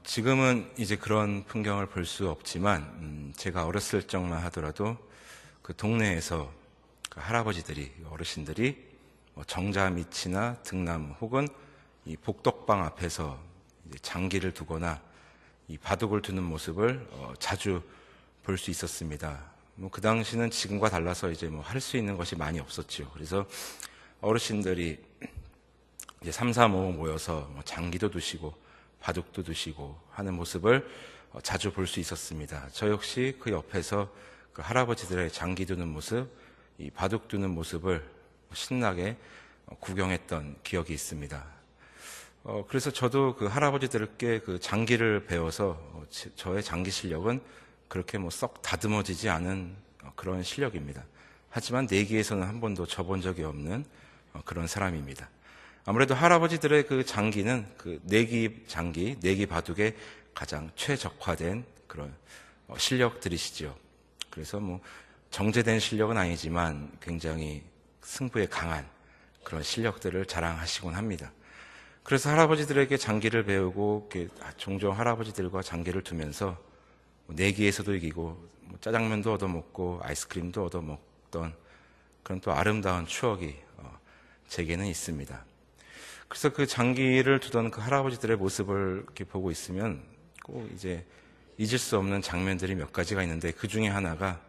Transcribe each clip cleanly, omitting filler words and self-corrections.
지금은 이제 그런 풍경을 볼 수 없지만, 제가 어렸을 적만 하더라도 그 동네에서 그 할아버지들이, 어르신들이 정자 밑이나 등나무 혹은 이 복덕방 앞에서 이제 장기를 두거나 이 바둑을 두는 모습을 자주 볼 수 있었습니다. 그 당시는 지금과 달라서 이제 할 수 있는 것이 많이 없었죠. 그래서 어르신들이 이제 3, 4, 5 모여서 장기도 두시고 바둑도 두시고 하는 모습을 자주 볼 수 있었습니다. 저 역시 그 옆에서 그 할아버지들의 장기 두는 모습, 이 바둑 두는 모습을 신나게 구경했던 기억이 있습니다. 그래서 저도 그 할아버지들께 그 장기를 배워서 저의 장기 실력은 그렇게 썩 다듬어지지 않은 그런 실력입니다. 하지만 내기에서는 한 번도 져본 적이 없는 그런 사람입니다. 아무래도 할아버지들의 그 장기는 그 내기 장기, 내기 바둑에 가장 최적화된 그런 실력들이시죠. 그래서 정제된 실력은 아니지만 굉장히 승부에 강한 그런 실력들을 자랑하시곤 합니다. 그래서 할아버지들에게 장기를 배우고 종종 할아버지들과 장기를 두면서 내기에서도 이기고 짜장면도 얻어먹고 아이스크림도 얻어먹던 그런 또 아름다운 추억이 제게는 있습니다. 그래서 그 장기를 두던 그 할아버지들의 모습을 이렇게 보고 있으면 꼭 이제 잊을 수 없는 장면들이 몇 가지가 있는데, 그 중에 하나가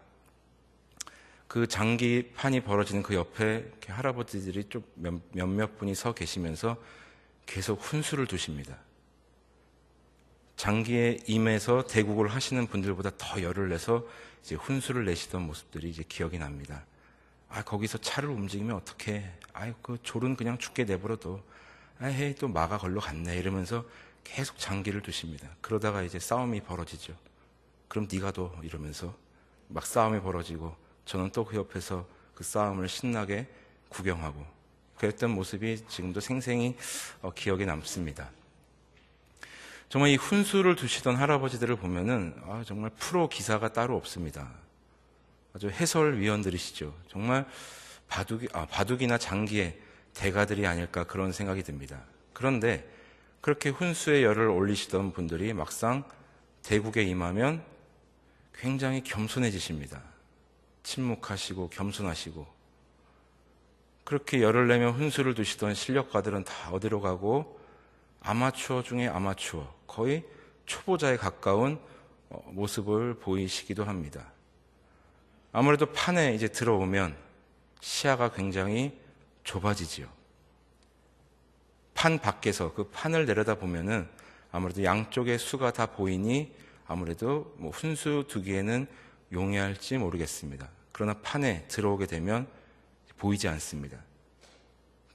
그 장기판이 벌어지는 그 옆에 이렇게 할아버지들이 좀 몇몇 분이 서 계시면서 계속 훈수를 두십니다. 장기에 임해서 대국을 하시는 분들보다 더 열을 내서 이제 훈수를 내시던 모습들이 이제 기억이 납니다. 거기서 차를 움직이면 어떡해. 그 졸은 그냥 죽게 내버려둬. 헤이, 또 마가 걸러 갔네. 이러면서 계속 장기를 두십니다. 그러다가 이제 싸움이 벌어지죠. 그럼 네가 둬. 이러면서 막 싸움이 벌어지고, 저는 또 그 옆에서 그 싸움을 신나게 구경하고 그랬던 모습이 지금도 생생히 기억에 남습니다. 정말 이 훈수를 두시던 할아버지들을 보면은 정말 프로 기사가 따로 없습니다. 아주 해설위원들이시죠. 정말 바둑이나 장기의 대가들이 아닐까 그런 생각이 듭니다. 그런데 그렇게 훈수의 열을 올리시던 분들이 막상 대국에 임하면 굉장히 겸손해지십니다. 침묵하시고 겸손하시고, 그렇게 열을 내며 훈수를 두시던 실력가들은 다 어디로 가고 아마추어 중에 아마추어, 거의 초보자에 가까운 모습을 보이시기도 합니다. 아무래도 판에 이제 들어오면 시야가 굉장히 좁아지지요. 판 밖에서 그 판을 내려다보면은 아무래도 양쪽의 수가 다 보이니 아무래도 훈수 두기에는 용이할지 모르겠습니다. 그러나 판에 들어오게 되면 보이지 않습니다.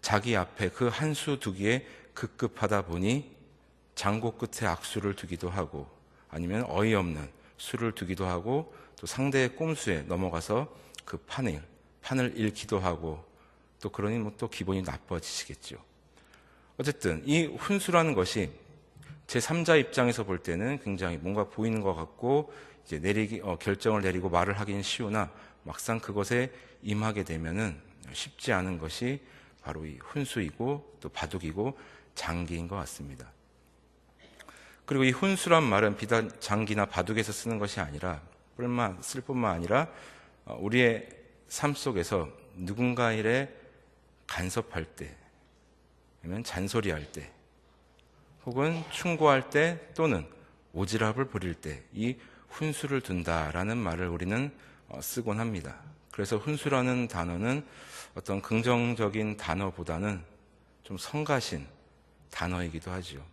자기 앞에 그 한 수 두기에 급급하다 보니 장고 끝에 악수를 두기도 하고, 아니면 어이없는 수를 두기도 하고, 또 상대의 꼼수에 넘어가서 그 판을 잃기도 하고, 또 그러니 또 기분이 나빠지시겠죠. 어쨌든 이 훈수라는 것이 제3자 입장에서 볼 때는 굉장히 뭔가 보이는 것 같고 이제 결정을 내리고 말을 하기는 쉬우나, 막상 그것에 임하게 되면은 쉽지 않은 것이 바로 이 훈수이고 또 바둑이고 장기인 것 같습니다. 그리고 이 훈수란 말은 비단 장기나 바둑에서 쓰는 것이 아니라 쓸 뿐만 아니라 우리의 삶 속에서 누군가 일에 간섭할 때, 아니면 잔소리할 때, 혹은 충고할 때, 또는 오지랖을 부릴 때 이 훈수를 둔다라는 말을 우리는 쓰곤 합니다. 그래서 훈수라는 단어는 어떤 긍정적인 단어보다는 좀 성가신 단어이기도 하죠.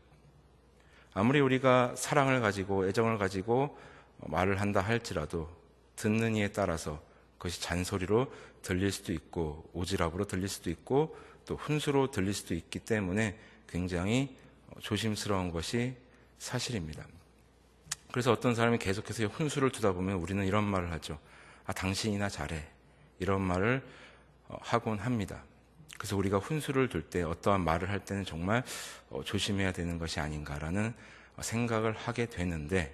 아무리 우리가 사랑을 가지고 애정을 가지고 말을 한다 할지라도 듣는 이에 따라서 그것이 잔소리로 들릴 수도 있고 오지랖으로 들릴 수도 있고 또 훈수로 들릴 수도 있기 때문에 굉장히 조심스러운 것이 사실입니다. 그래서 어떤 사람이 계속해서 훈수를 두다 보면 우리는 이런 말을 하죠. 당신이나 잘해. 이런 말을 하곤 합니다. 그래서 우리가 훈수를 둘 때, 어떠한 말을 할 때는 정말 조심해야 되는 것이 아닌가라는 생각을 하게 되는데,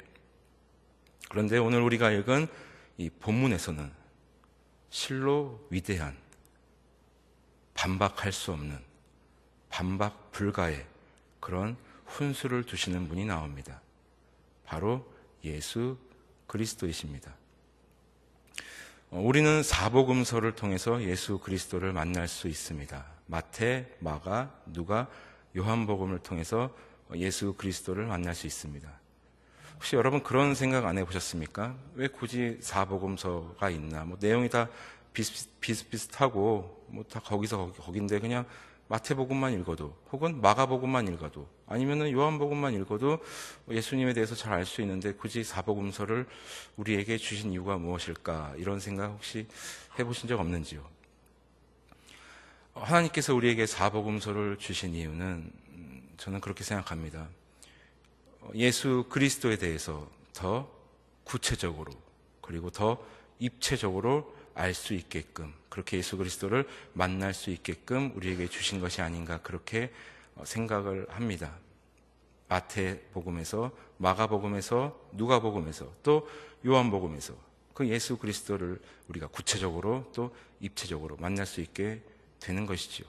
그런데 오늘 우리가 읽은 이 본문에서는 실로 위대한, 반박할 수 없는, 반박 불가의 그런 훈수를 두시는 분이 나옵니다. 바로 예수 그리스도이십니다. 우리는 사복음서를 통해서 예수 그리스도를 만날 수 있습니다. 마태, 마가, 누가, 요한복음을 통해서 예수 그리스도를 만날 수 있습니다. 혹시 여러분 그런 생각 안 해보셨습니까? 왜 굳이 사복음서가 있나? 내용이 다 비슷비슷하고 다 거기서 거긴데 그냥 마태복음만 읽어도 혹은 마가복음만 읽어도 아니면은 요한복음만 읽어도 예수님에 대해서 잘 알 수 있는데 굳이 사복음서를 우리에게 주신 이유가 무엇일까? 이런 생각 혹시 해보신 적 없는지요? 하나님께서 우리에게 사복음서를 주신 이유는 저는 그렇게 생각합니다. 예수 그리스도에 대해서 더 구체적으로 그리고 더 입체적으로 알 수 있게끔 그렇게 예수 그리스도를 만날 수 있게끔 우리에게 주신 것이 아닌가 그렇게 생각을 합니다. 마태복음에서 마가복음에서 누가복음에서 또 요한복음에서 그 예수 그리스도를 우리가 구체적으로 또 입체적으로 만날 수 있게 되는 것이지요.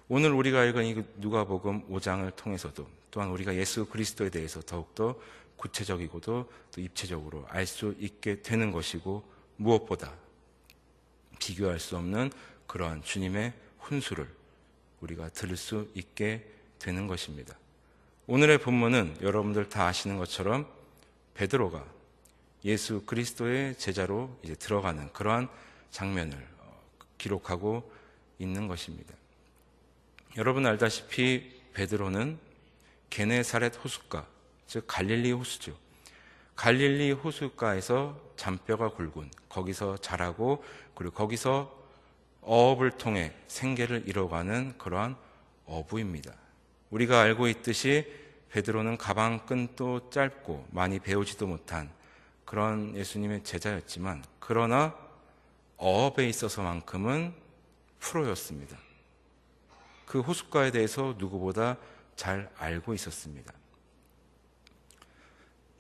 오늘 우리가 읽은 이 누가복음 5장을 통해서도 또한 우리가 예수 그리스도에 대해서 더욱더 구체적이고도 또 입체적으로 알 수 있게 되는 것이고 무엇보다 비교할 수 없는 그러한 주님의 훈수를 우리가 들을 수 있게 되는 것입니다. 오늘의 본문은 여러분들 다 아시는 것처럼 베드로가 예수 그리스도의 제자로 이제 들어가는 그러한 장면을 기록하고 있는 것입니다. 여러분 알다시피 베드로는 게네사렛 호숫가, 즉 갈릴리 호수죠. 갈릴리 호숫가에서 잔뼈가 굵은 거기서 자라고 그리고 거기서 어업을 통해 생계를 이뤄가는 그러한 어부입니다. 우리가 알고 있듯이 베드로는 가방끈도 짧고 많이 배우지도 못한 그런 예수님의 제자였지만 그러나 어업에 있어서만큼은 프로였습니다. 그 호숫가에 대해서 누구보다 잘 알고 있었습니다.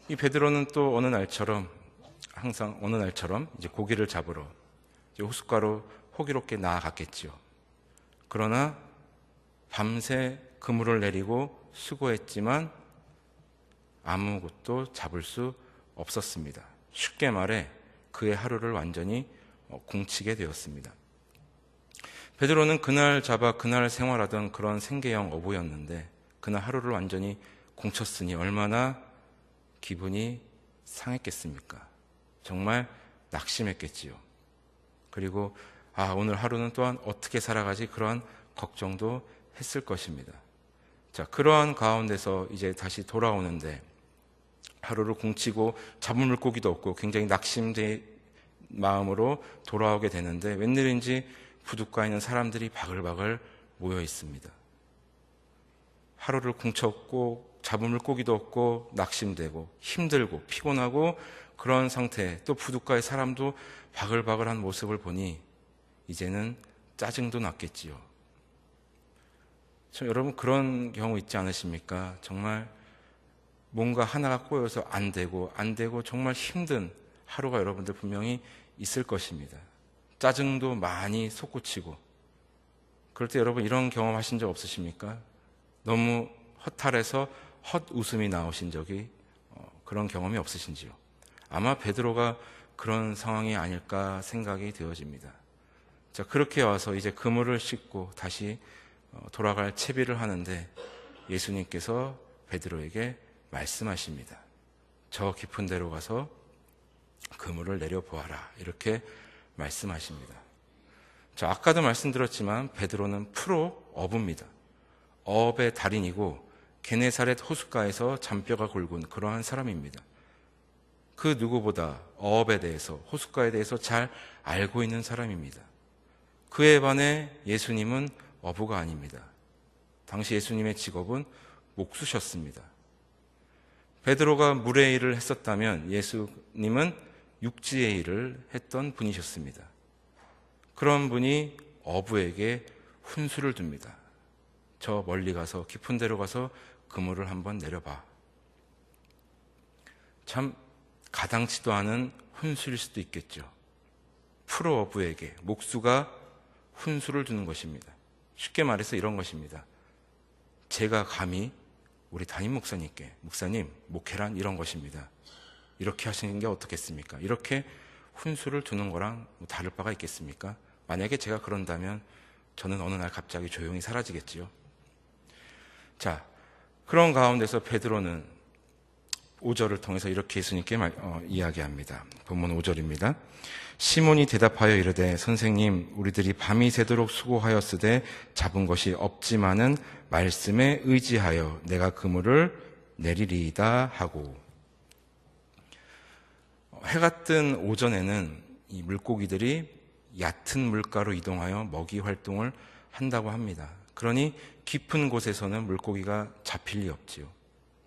이 베드로는 또 어느 날처럼 이제 고기를 잡으러 이제 호숫가로 호기롭게 나아갔겠지요. 그러나 밤새 그물을 내리고 수고했지만 아무것도 잡을 수 없었습니다. 쉽게 말해 그의 하루를 완전히 공치게 되었습니다. 베드로는 그날 잡아 그날 생활하던 그런 생계형 어부였는데 그날 하루를 완전히 공쳤으니 얼마나 기분이 상했겠습니까? 정말 낙심했겠지요. 그리고 오늘 하루는 또한 어떻게 살아가지 그러한 걱정도 했을 것입니다. 자, 그러한 가운데서 이제 다시 돌아오는데 하루를 공치고 잡은 물고기도 없고 굉장히 낙심된 마음으로 돌아오게 되는데 웬일인지 부둣가에 있는 사람들이 바글바글 모여 있습니다. 하루를 공쳤고 잡은 물고기도 없고 낙심되고 힘들고 피곤하고 그런 상태 또 부둣가의 사람도 바글바글한 모습을 보니 이제는 짜증도 났겠지요. 여러분 그런 경우 있지 않으십니까? 정말 뭔가 하나가 꼬여서 안 되고 정말 힘든 하루가 여러분들 분명히 있을 것입니다. 짜증도 많이 솟구치고 그럴 때 여러분 이런 경험 하신 적 없으십니까? 너무 허탈해서 헛웃음이 나오신 적이 그런 경험이 없으신지요? 아마 베드로가 그런 상황이 아닐까 생각이 되어집니다. 자, 그렇게 와서 이제 그물을 씻고 다시 돌아갈 채비를 하는데 예수님께서 베드로에게 말씀하십니다. 저 깊은 데로 가서 그물을 내려보아라. 이렇게 말씀하십니다. 자, 아까도 말씀드렸지만 베드로는 프로 어부입니다. 어업의 달인이고 게네사렛 호숫가에서 잔뼈가 굵은 그러한 사람입니다. 그 누구보다 어업에 대해서 호숫가에 대해서 잘 알고 있는 사람입니다. 그에 반해 예수님은 어부가 아닙니다. 당시 예수님의 직업은 목수셨습니다. 베드로가 물의 일을 했었다면 예수님은 육지의 일을 했던 분이셨습니다. 그런 분이 어부에게 훈수를 둡니다. 저 멀리 가서 깊은 데로 가서 그물을 한번 내려봐. 참 가당치도 않은 훈수일 수도 있겠죠. 프로 어부에게 목수가 훈수를 두는 것입니다. 쉽게 말해서 이런 것입니다. 제가 감히 우리 담임 목사님께, 목사님, 목회란 이런 것입니다. 이렇게 하시는 게 어떻겠습니까? 이렇게 훈수를 두는 거랑 뭐 다를 바가 있겠습니까? 만약에 제가 그런다면 저는 어느 날 갑자기 조용히 사라지겠지요. 자, 그런 가운데서 베드로는 5절을 통해서 이렇게 예수님께 이야기합니다. 본문 5절입니다. 시몬이 대답하여 이르되 선생님 우리들이 밤이 새도록 수고하였으되 잡은 것이 없지만은 말씀에 의지하여 내가 그물을 내리리이다 하고, 해가 뜬 오전에는 이 물고기들이 얕은 물가로 이동하여 먹이 활동을 한다고 합니다. 그러니 깊은 곳에서는 물고기가 잡힐 리 없지요.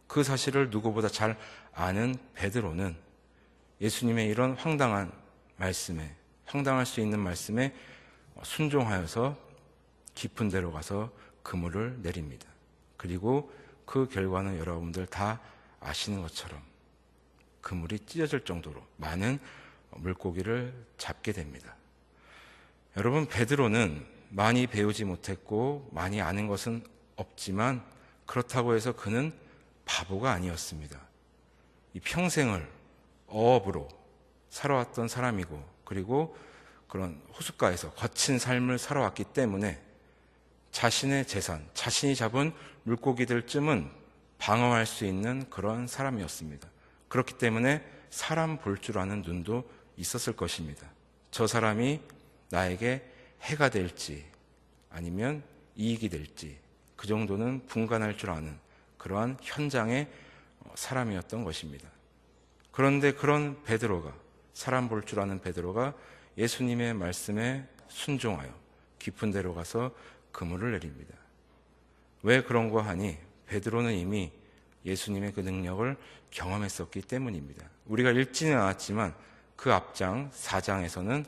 그 사실을 누구보다 잘 아는 베드로는 예수님의 이런 황당한 말씀에, 황당할 수 있는 말씀에 순종하여서 깊은 데로 가서 그물을 내립니다. 그리고 그 결과는 여러분들 다 아시는 것처럼 그물이 찢어질 정도로 많은 물고기를 잡게 됩니다. 여러분, 베드로는 많이 배우지 못했고 많이 아는 것은 없지만 그렇다고 해서 그는 바보가 아니었습니다. 이 평생을 어업으로 살아왔던 사람이고, 그리고 그런 호숫가에서 거친 삶을 살아왔기 때문에 자신의 재산, 자신이 잡은 물고기들쯤은 방어할 수 있는 그런 사람이었습니다. 그렇기 때문에 사람 볼 줄 아는 눈도 있었을 것입니다. 저 사람이 나에게 해가 될지 아니면 이익이 될지 그 정도는 분간할 줄 아는 그러한 현장의 사람이었던 것입니다. 그런데 그런 베드로가, 사람 볼 줄 아는 베드로가 예수님의 말씀에 순종하여 깊은 데로 가서 그물을 내립니다. 왜 그런가 하니 베드로는 이미 예수님의 그 능력을 경험했었기 때문입니다. 우리가 읽지는 않았지만 그 앞장 4장에서는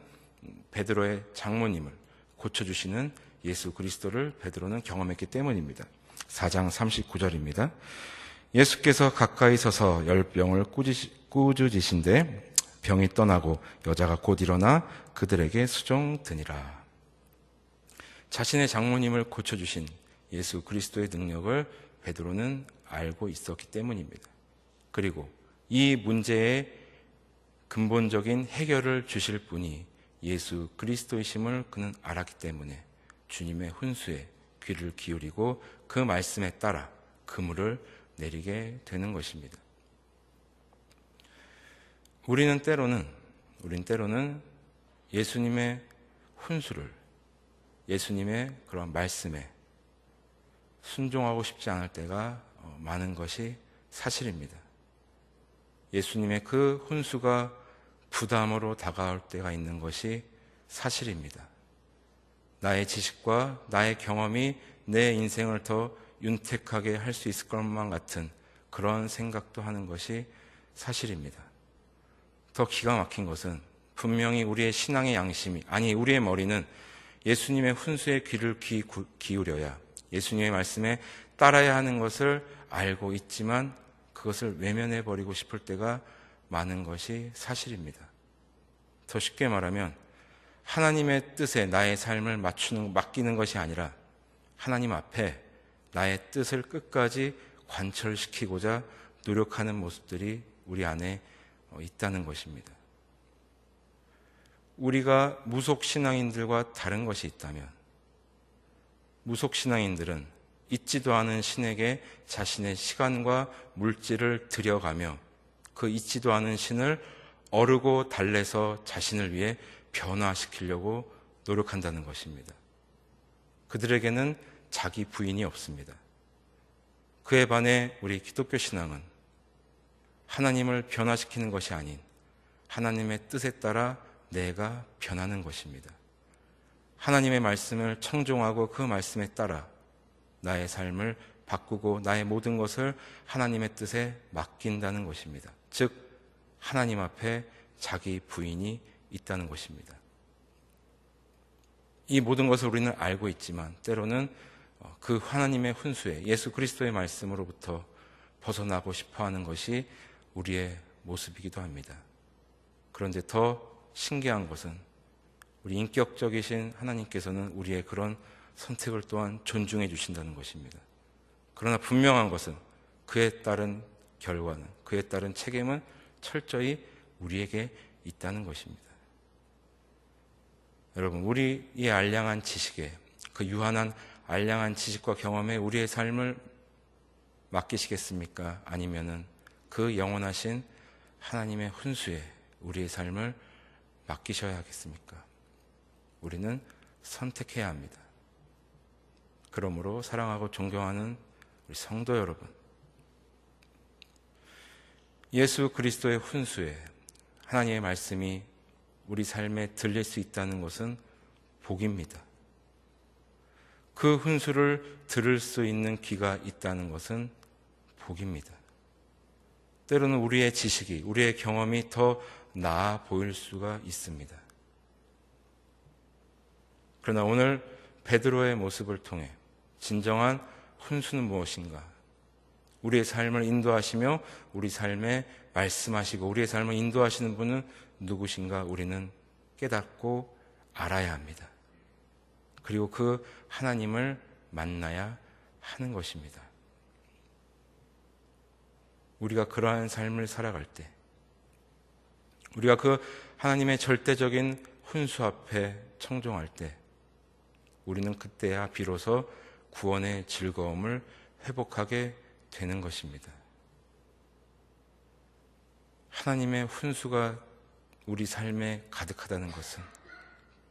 베드로의 장모님을 고쳐주시는 예수 그리스도를 베드로는 경험했기 때문입니다. 4장 39절입니다. 예수께서 가까이 서서 열병을 꾸짖으신데 병이 떠나고 여자가 곧 일어나 그들에게 수종드니라. 자신의 장모님을 고쳐주신 예수 그리스도의 능력을 베드로는 알고 있었기 때문입니다. 그리고 이 문제의 근본적인 해결을 주실 분이 예수 그리스도이심을 그는 알았기 때문에 주님의 훈수에 귀를 기울이고 그 말씀에 따라 그물을 내리게 되는 것입니다. 우리는 때로는 예수님의 훈수를, 예수님의 그런 말씀에 순종하고 싶지 않을 때가 많은 것이 사실입니다. 예수님의 그 훈수가 부담으로 다가올 때가 있는 것이 사실입니다. 나의 지식과 나의 경험이 내 인생을 더 윤택하게 할 수 있을 것만 같은 그런 생각도 하는 것이 사실입니다. 더 기가 막힌 것은 분명히 우리의 신앙의 양심이, 아니 우리의 머리는 예수님의 훈수에 귀를 기울여야 예수님의 말씀에 따라야 하는 것을 알고 있지만 그것을 외면해버리고 싶을 때가 많은 것이 사실입니다. 더 쉽게 말하면 하나님의 뜻에 나의 삶을 맡기는 것이 아니라 하나님 앞에 나의 뜻을 끝까지 관철시키고자 노력하는 모습들이 우리 안에 있다는 것입니다. 우리가 무속신앙인들과 다른 것이 있다면, 무속신앙인들은 있지도 않은 신에게 자신의 시간과 물질을 들여가며 그 있지도 않은 신을 어르고 달래서 자신을 위해 변화시키려고 노력한다는 것입니다. 그들에게는 자기 부인이 없습니다. 그에 반해 우리 기독교 신앙은 하나님을 변화시키는 것이 아닌 하나님의 뜻에 따라 내가 변하는 것입니다. 하나님의 말씀을 청종하고 그 말씀에 따라 나의 삶을 바꾸고 나의 모든 것을 하나님의 뜻에 맡긴다는 것입니다. 즉 하나님 앞에 자기 부인이 있다는 것입니다. 이 모든 것을 우리는 알고 있지만 때로는 그 하나님의 훈수에 예수 그리스도의 말씀으로부터 벗어나고 싶어하는 것이 우리의 모습이기도 합니다. 그런데 더 신기한 것은 우리 인격적이신 하나님께서는 우리의 그런 선택을 또한 존중해 주신다는 것입니다. 그러나 분명한 것은 그에 따른 결과는, 그에 따른 책임은 철저히 우리에게 있다는 것입니다. 여러분, 우리의 알량한 지식에, 그 유한한 알량한 지식과 경험에 우리의 삶을 맡기시겠습니까? 아니면은 그 영원하신 하나님의 훈수에 우리의 삶을 맡기셔야 하겠습니까? 우리는 선택해야 합니다. 그러므로 사랑하고 존경하는 우리 성도 여러분, 예수 그리스도의 훈수에 하나님의 말씀이 우리 삶에 들릴 수 있다는 것은 복입니다. 그 훈수를 들을 수 있는 귀가 있다는 것은 복입니다. 때로는 우리의 지식이, 우리의 경험이 더 나아 보일 수가 있습니다. 그러나 오늘 베드로의 모습을 통해 진정한 훈수는 무엇인가? 우리의 삶을 인도하시며 우리 삶에 말씀하시고 우리의 삶을 인도하시는 분은 누구신가? 우리는 깨닫고 알아야 합니다. 그리고 그 하나님을 만나야 하는 것입니다. 우리가 그러한 삶을 살아갈 때, 우리가 그 하나님의 절대적인 훈수 앞에 청종할 때, 우리는 그때야 비로소 구원의 즐거움을 회복하게 되는 것입니다. 하나님의 훈수가 우리 삶에 가득하다는 것은,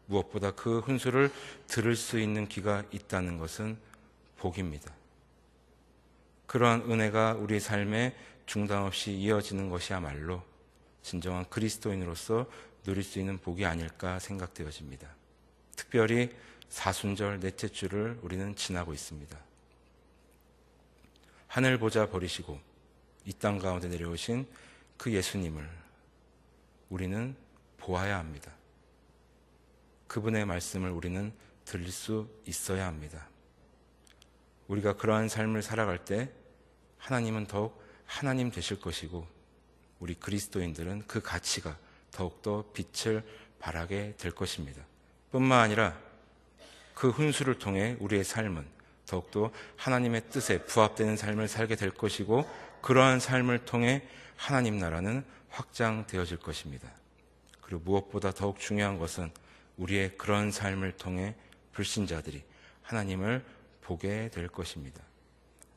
무엇보다 그 훈수를 들을 수 있는 귀가 있다는 것은 복입니다. 그러한 은혜가 우리 삶에 중단 없이 이어지는 것이야말로 진정한 그리스도인으로서 누릴 수 있는 복이 아닐까 생각되어집니다. 특별히 사순절 넷째 주를 우리는 지나고 있습니다. 하늘 보자 버리시고 이 땅 가운데 내려오신 그 예수님을 우리는 보아야 합니다. 그분의 말씀을 우리는 들을 수 있어야 합니다. 우리가 그러한 삶을 살아갈 때 하나님은 더욱 하나님 되실 것이고 우리 그리스도인들은 그 가치가 더욱더 빛을 발하게 될 것입니다. 뿐만 아니라 그 훈수를 통해 우리의 삶은 더욱더 하나님의 뜻에 부합되는 삶을 살게 될 것이고 그러한 삶을 통해 하나님 나라는 확장되어질 것입니다. 그리고 무엇보다 더욱 중요한 것은 우리의 그런 삶을 통해 불신자들이 하나님을 보게 될 것입니다.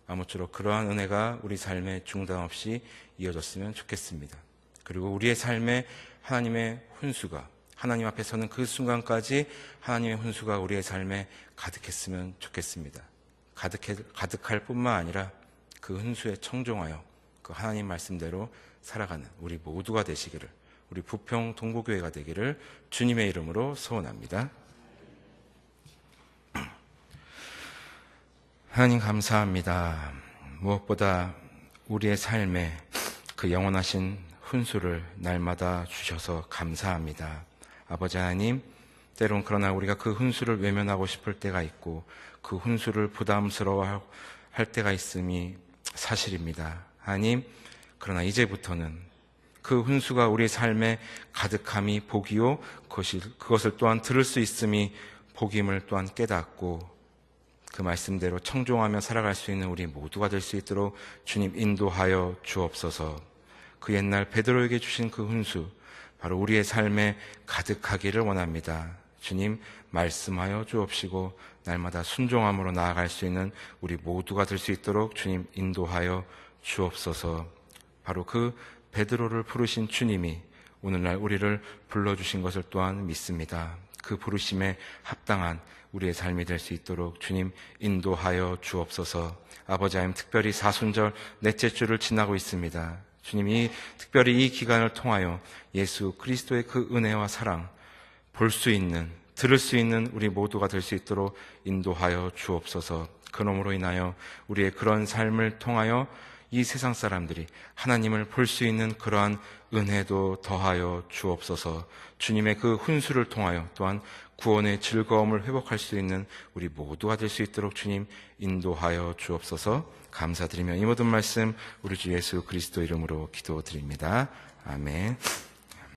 아무쪼록 그러한 은혜가 우리 삶에 중단 없이 이어졌으면 좋겠습니다. 그리고 우리의 삶에 하나님의 훈수가, 하나님 앞에 서는 그 순간까지 하나님의 훈수가 우리의 삶에 가득했으면 좋겠습니다. 가득할 뿐만 아니라 그 훈수에 청종하여 그 하나님 말씀대로 살아가는 우리 모두가 되시기를, 우리 부평 동부교회가 되기를 주님의 이름으로 소원합니다. 하나님 감사합니다. 무엇보다 우리의 삶에 그 영원하신 훈수를 날마다 주셔서 감사합니다. 아버지 하나님, 때론 그러나 우리가 그 훈수를 외면하고 싶을 때가 있고 그 훈수를 부담스러워할 때가 있음이 사실입니다. 하나님, 그러나 이제부터는 그 훈수가 우리의 삶에 가득함이 복이요, 그것을 또한 들을 수 있음이 복임을 또한 깨닫고 그 말씀대로 청종하며 살아갈 수 있는 우리 모두가 될 수 있도록 주님 인도하여 주옵소서. 그 옛날 베드로에게 주신 그 훈수 바로 우리의 삶에 가득하기를 원합니다. 주님 말씀하여 주옵시고 날마다 순종함으로 나아갈 수 있는 우리 모두가 될 수 있도록 주님 인도하여 주옵소서. 바로 그 베드로를 부르신 주님이 오늘날 우리를 불러주신 것을 또한 믿습니다. 그 부르심에 합당한 우리의 삶이 될 수 있도록 주님 인도하여 주옵소서. 아버지 하나님, 특별히 사순절 넷째 주를 지나고 있습니다. 주님이 특별히 이 기간을 통하여 예수 그리스도의 그 은혜와 사랑 볼 수 있는, 들을 수 있는 우리 모두가 될 수 있도록 인도하여 주옵소서. 그놈으로 인하여 우리의 그런 삶을 통하여 이 세상 사람들이 하나님을 볼 수 있는 그러한 은혜도 더하여 주옵소서. 주님의 그 훈수를 통하여 또한 구원의 즐거움을 회복할 수 있는 우리 모두가 될 수 있도록 주님 인도하여 주옵소서. 감사드리며 이 모든 말씀 우리 주 예수 그리스도 이름으로 기도드립니다. 아멘.